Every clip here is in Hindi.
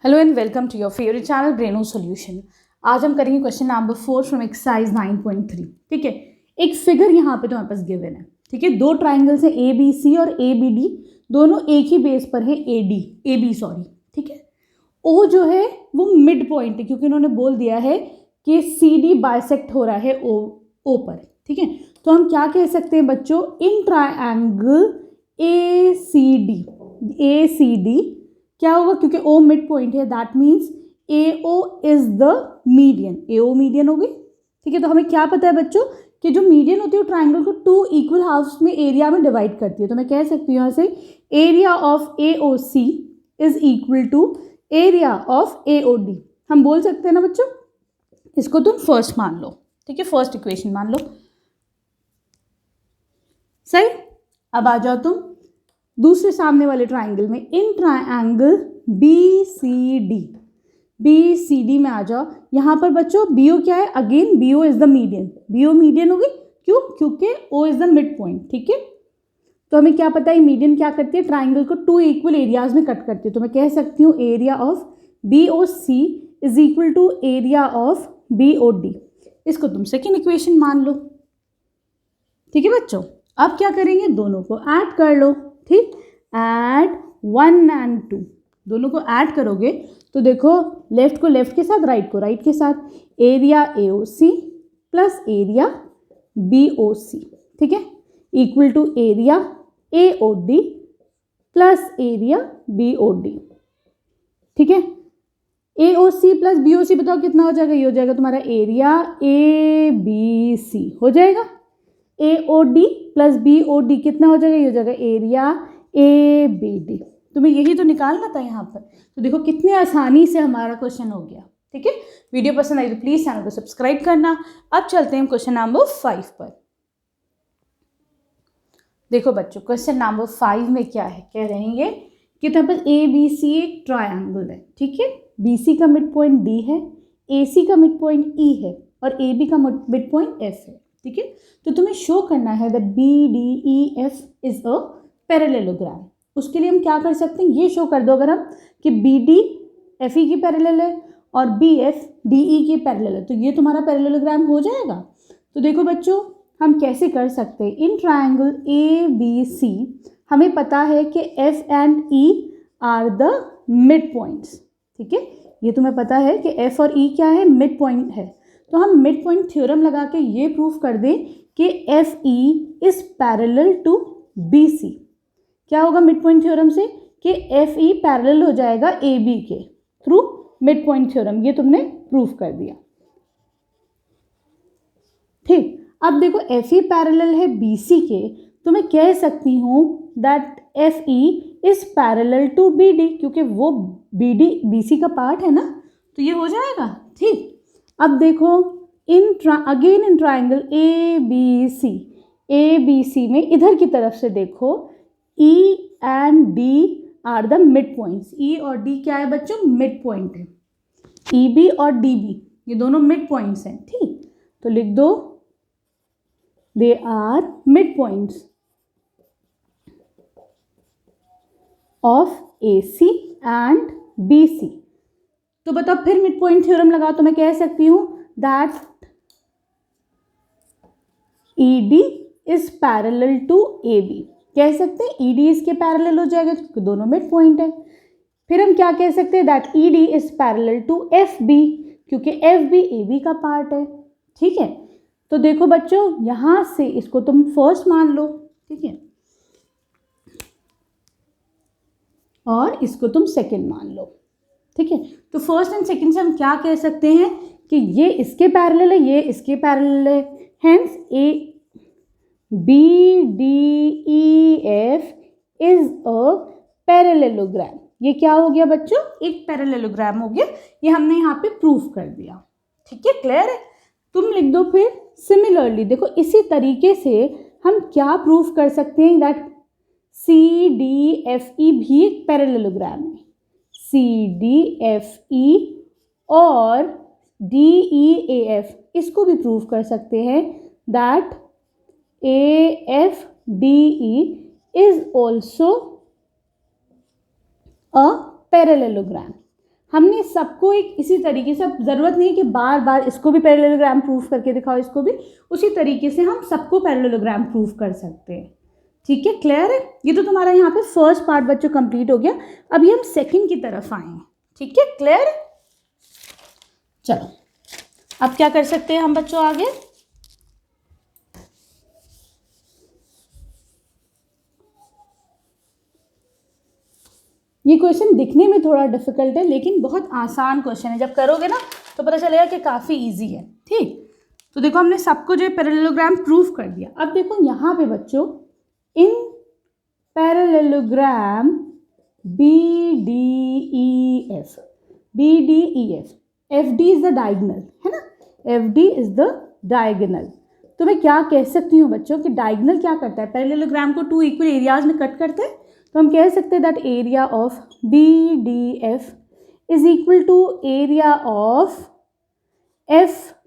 Hello and welcome to your favourite channel Braino solution. आज हम करेंगे क्वेश्चन नंबर 4 फ्रॉम एक्सरसाइज 9.3। ठीक है, एक फिगर यहाँ पे तुम्हारे पास गिवन है। ठीक है, दो ट्राइंगल्स है ए बी सी और ए बी डी, दोनों एक ही बेस पर है ए बी सॉरी। ठीक है, ओ जो है वो मिड पॉइंट है क्योंकि उन्होंने बोल दिया है कि सी डी बाइसेक्ट हो रहा है ओ पर। ठीक है, तो हम क्या कह सकते हैं बच्चों, in triangle A C D क्या होगा, क्योंकि ओ मिड पॉइंट है, that means A O is the median. A O median होगी। ठीक है, तो हमें क्या पता है बच्चों कि जो मीडियन होती है वो ट्राइंगल को टू इक्वल हाफ्स में एरिया में डिवाइड करती है। तो मैं कह सकती हूँ यहाँ से area of A O C is equal to area of A O D. हम बोल सकते हैं ना बच्चों, इसको तुम फर्स्ट मान लो। ठीक है, फर्स्ट इक्वेशन मान लो। सही, अब आ जाओ तुम दूसरे सामने वाले ट्राइंगल में, in triangle B C D में आ जाओ। यहाँ पर बच्चों बी ओ क्या है, again B O is the median. B O median होगी, क्यों, क्योंकि O is the mid point. ठीक है, तो हमें क्या पता है मीडियन क्या करती है, ट्राइंगल को टू इक्वल एरियाज में कट करती है। तो मैं कह सकती हूँ area of B O C is equal to area of B O D. इसको तुम सेकेंड इक्वेशन मान लो। ठीक है बच्चों, अब क्या करेंगे, दोनों को ऐड कर लो। ठीक, ऐड 1 and 2, दोनों को ऐड करोगे तो देखो लेफ्ट को लेफ्ट के साथ, राइट को राइट के साथ, area A O C plus area B O C. ठीक है, equal to area A O D plus area B O D. ठीक है, ए O C plus B O सी बताओ कितना हो जाएगा, ये हो जाएगा तुम्हारा एरिया ए बी सी हो जाएगा। A O D plus B O D कितना हो जाएगा, ये हो जाएगा एरिया ए बी डी। तुम्हें यही तो निकालना था यहाँ पर। तो देखो कितने आसानी से हमारा क्वेश्चन हो गया। ठीक है, वीडियो पसंद आई तो प्लीज चैनल को सब्सक्राइब करना। अब चलते हैं क्वेश्चन नंबर 5 पर। देखो बच्चों, क्वेश्चन नंबर 5 में क्या है, कह रहे हैं कि तुम्हारे पास ए बी सी एक ट्रायंगल है। ठीक है, बी सी का मिड पॉइंट डी है, ए सी का मिड पॉइंट ई है और ए बी का मिड पॉइंट एफ है। ठीक है, तो तुम्हें शो करना है that B D E F is a parallelogram. उसके लिए हम क्या कर सकते हैं, ये शो कर दो अगर हम कि बी डी एफ ई की पैरेलल है और बी एफ डी ई की पैरेलल है, तो ये तुम्हारा पैरेललोग्राम हो जाएगा। तो देखो बच्चों, हम कैसे कर सकते हैं, in triangle A B C हमें पता है कि F and E R the mid points. ठीक है, ये तुम्हें पता है कि एफ और ई क्या है, मिड पॉइंट है। तो हम मिड पॉइंट थ्योरम लगा के ये प्रूफ कर दें कि F E is parallel to B C. क्या होगा मिड पॉइंट थ्योरम से, कि एफ ई पैरेलल हो जाएगा ए बी के थ्रू मिड पॉइंट थ्योरम। ये तुमने प्रूफ कर दिया। ठीक, अब देखो एफ ई पैरेलल है बी सी के, तो मैं कह सकती हूँ that F E is parallel to B D, क्योंकि वो बी डी बी सी का पार्ट है ना, तो ये हो जाएगा। ठीक, अब देखो in triangle A B C में इधर की तरफ से देखो E and D are the midpoints. E और डी क्या है बच्चों, मिड पॉइंट है। ई बी और डी बी ये दोनों मिड पॉइंट्स हैं। ठीक, तो लिख दो they are midpoints of A C and B C. तो बताओ फिर मिड पॉइंट थ्योरम लगाओ, तो मैं कह सकती हूँ that E D is parallel to A B. कह सकते हैं ई डी इसके पैरेलल हो जाएगा क्योंकि दोनों मिड पॉइंट है। फिर हम क्या कह सकते हैं, that E D is parallel to F B, क्योंकि एफ बी ए बी का पार्ट है। ठीक है, तो देखो बच्चों यहां से इसको तुम फर्स्ट मान लो। ठीक है, और इसको तुम सेकंड मान लो। ठीक है, तो फर्स्ट एंड सेकंड से हम क्या कह सकते हैं कि ये इसके पैरेलल है, ये इसके पैरेलल है। Hence A B D E F is a parallelogram. ये क्या हो गया बच्चों, एक पैरेललोग्राम हो गया। ये हमने यहाँ पे प्रूफ कर दिया। ठीक है, क्लियर है। तुम लिख दो फिर सिमिलरली। देखो इसी तरीके से हम क्या प्रूफ कर सकते हैं that C D F E भी एक पैरेललोग्राम है। सी डी एफ ई और डी ई ए एफ इसको भी प्रूव कर सकते हैं that A F D E is also a parallelogram. हमने सबको एक इसी तरीके से, अब ज़रूरत नहीं है कि बार बार इसको भी पैरेललोग्राम प्रूफ करके दिखाओ, इसको भी उसी तरीके से हम सबको पैरेललोग्राम प्रूफ कर सकते हैं। ठीक है, क्लियर है? ये तो तुम्हारा यहाँ पे फर्स्ट पार्ट बच्चों कंप्लीट हो गया। अभी हम सेकंड की तरफ आए हैं। ठीक है, क्लियर? चलो अब क्या कर सकते हैं हम बच्चों आगे? ये क्वेश्चन दिखने में थोड़ा डिफिकल्ट है लेकिन बहुत आसान क्वेश्चन है। जब करोगे ना तो पता चलेगा कि काफ़ी इजी है। ठीक, तो देखो हमने सबको जो है पैरेललोग्राम प्रूफ कर दिया। अब देखो यहाँ पे बच्चों, इन parallelogram BDEF, FD is the diagonal, है ना, FD इज द डायगोनल। तो मैं क्या कह सकती हूँ बच्चों कि डायगोनल क्या करता है, पैरेललोग्राम को 2 इक्वल एरियाज में कट करता है। तो हम कह सकते हैं that area of BDF is equal to area of FDEF।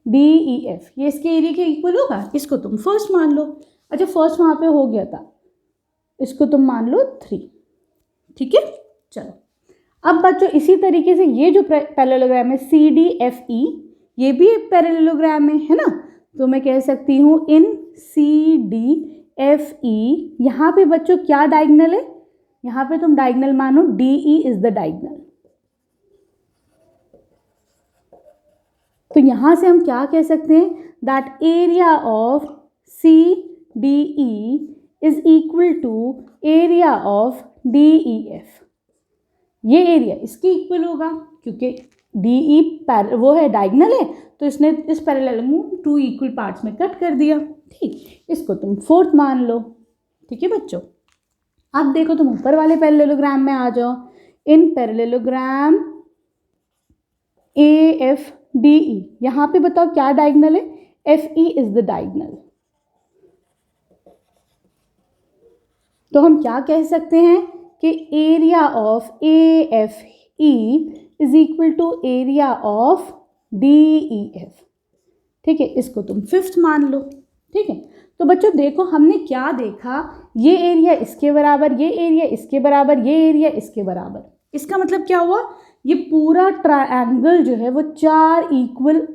ये इसके एरिया के इक्वल होगा। इसको तुम फर्स्ट मान लो। अच्छा, फर्स्ट वहाँ पे हो गया था, इसको तुम मान लो 3। ठीक है, चलो अब बच्चों इसी तरीके से ये जो पैरेललोग्राम है CDFE, ये भी एक पैरेललोग्राम है ना। तो मैं कह सकती हूँ इन CDFE, यहाँ पे बच्चों क्या डायगोनल है, यहाँ पे तुम डायगोनल मानो DE इज द डायगोनल। तो यहाँ से हम क्या कह सकते हैं that area of CDE is equal to area of DEF। ये एरिया इसके इक्वल होगा क्योंकि DE वो है डायगोनल है, तो इसने इस पैरेलल को 2 इक्वल पार्ट्स में कट कर दिया। ठीक, इसको तुम फोर्थ मान लो। ठीक है बच्चों, अब देखो तुम ऊपर वाले पैरेललोग्राम में आ जाओ। इन पैरेललोग्राम AFDE, यहाँ पे बताओ क्या डायगोनल है, FE इज द डायगोनल। तो हम क्या कह सकते हैं कि area of AFE is equal to area of DEF। ठीक है, इसको तुम फिफ्थ मान लो। ठीक है, तो बच्चों देखो हमने क्या देखा, ये एरिया इसके बराबर, ये एरिया इसके बराबर, ये एरिया इसके बराबर। इसका मतलब क्या हुआ, ये पूरा ट्रायंगल जो है वो 4 इक्वल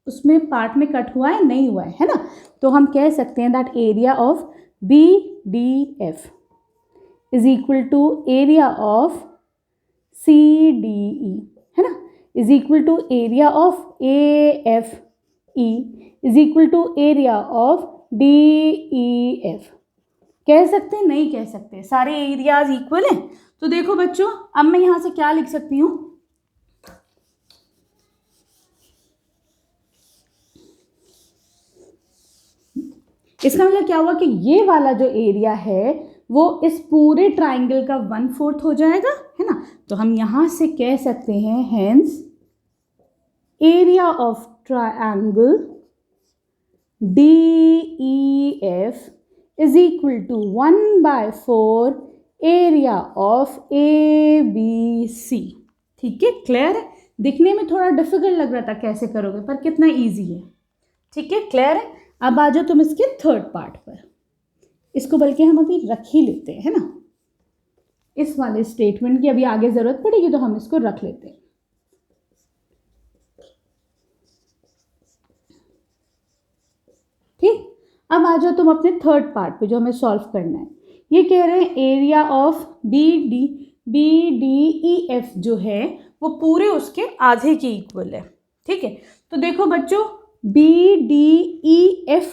उसमें पार्ट में कट हुआ है, नहीं हुआ है ना। तो हम कह सकते हैं that area of BDF is equal to area of CDE, है ना, is equal to area of AFE is equal to area of DEF। कह सकते हैं, नहीं कह सकते, सारे एरियाज इक्वल हैं। तो देखो बच्चों, अब मैं यहाँ से क्या लिख सकती हूँ, इसका मतलब क्या हुआ कि ये वाला जो एरिया है वो इस पूरे ट्राइंगल का 1/4 हो जाएगा, है ना। तो हम यहाँ से कह सकते हैं hence area of triangle DEF is equal to 1/4 area of ABC। ठीक है, क्लियर है? दिखने में थोड़ा डिफिकल्ट लग रहा था कैसे करोगे, पर कितना इजी है। ठीक है, क्लियर है? अब आ जाओ तुम इसके थर्ड पार्ट पर। इसको बल्कि हम अभी रख ही लेते हैं, है ना, इस वाले स्टेटमेंट की अभी आगे जरूरत पड़ेगी तो हम इसको रख लेते हैं। ठीक, अब आ जाओ तुम अपने थर्ड पार्ट पे जो हमें सॉल्व करना है। ये कह रहे हैं एरिया ऑफ BDEF जो है वो पूरे उसके आधे के इक्वल है। ठीक है, तो देखो बच्चों BDEF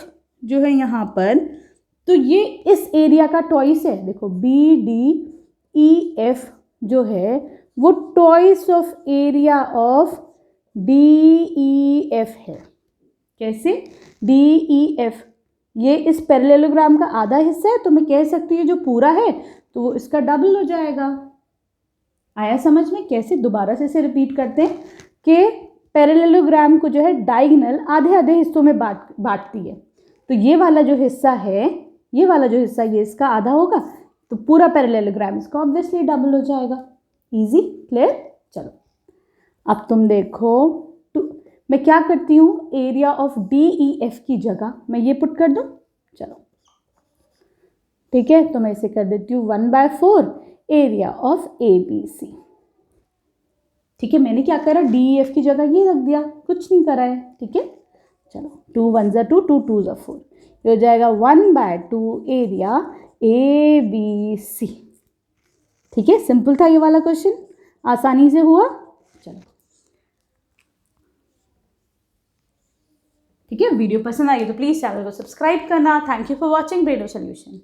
जो है यहाँ पर, तो ये इस एरिया का टॉइस है। देखो BDEF जो है वो toys of area of DEF है। कैसे? DEF ये इस पैरेललोग्राम का आधा हिस्सा है, तो मैं कह सकती हूँ जो पूरा है तो वो इसका डबल हो जाएगा। आया समझ में? कैसे? दोबारा से इसे रिपीट करते हैं कि पैरेललोग्राम को जो है डायगोनल आधे आधे हिस्सों में बांटती है। तो ये वाला जो हिस्सा है, ये वाला जो हिस्सा ये इसका आधा होगा, तो पूरा पैरेललोग्राम इसका ऑब्वियसली डबल हो जाएगा। Easy, clear? चलो अब तुम देखो, मैं क्या करती हूँ, एरिया ऑफ DEF की जगह मैं ये पुट कर दूँ। चलो ठीक है, तो मैं इसे कर देती हूँ 1/4 एरिया ऑफ ABC। ठीक है, मैंने क्या करा, DEF की जगह ये रख दिया, कुछ नहीं करा है। ठीक है, चलो 2 1 2, 2 2 4, ये हो जाएगा 1/2 एरिया ABC। ठीक है, सिंपल था ये वाला क्वेश्चन, आसानी से हुआ। चलो ठीक है, वीडियो पसंद आई तो प्लीज़ चैनल को सब्सक्राइब करना। Thank you for watching Bredo solution.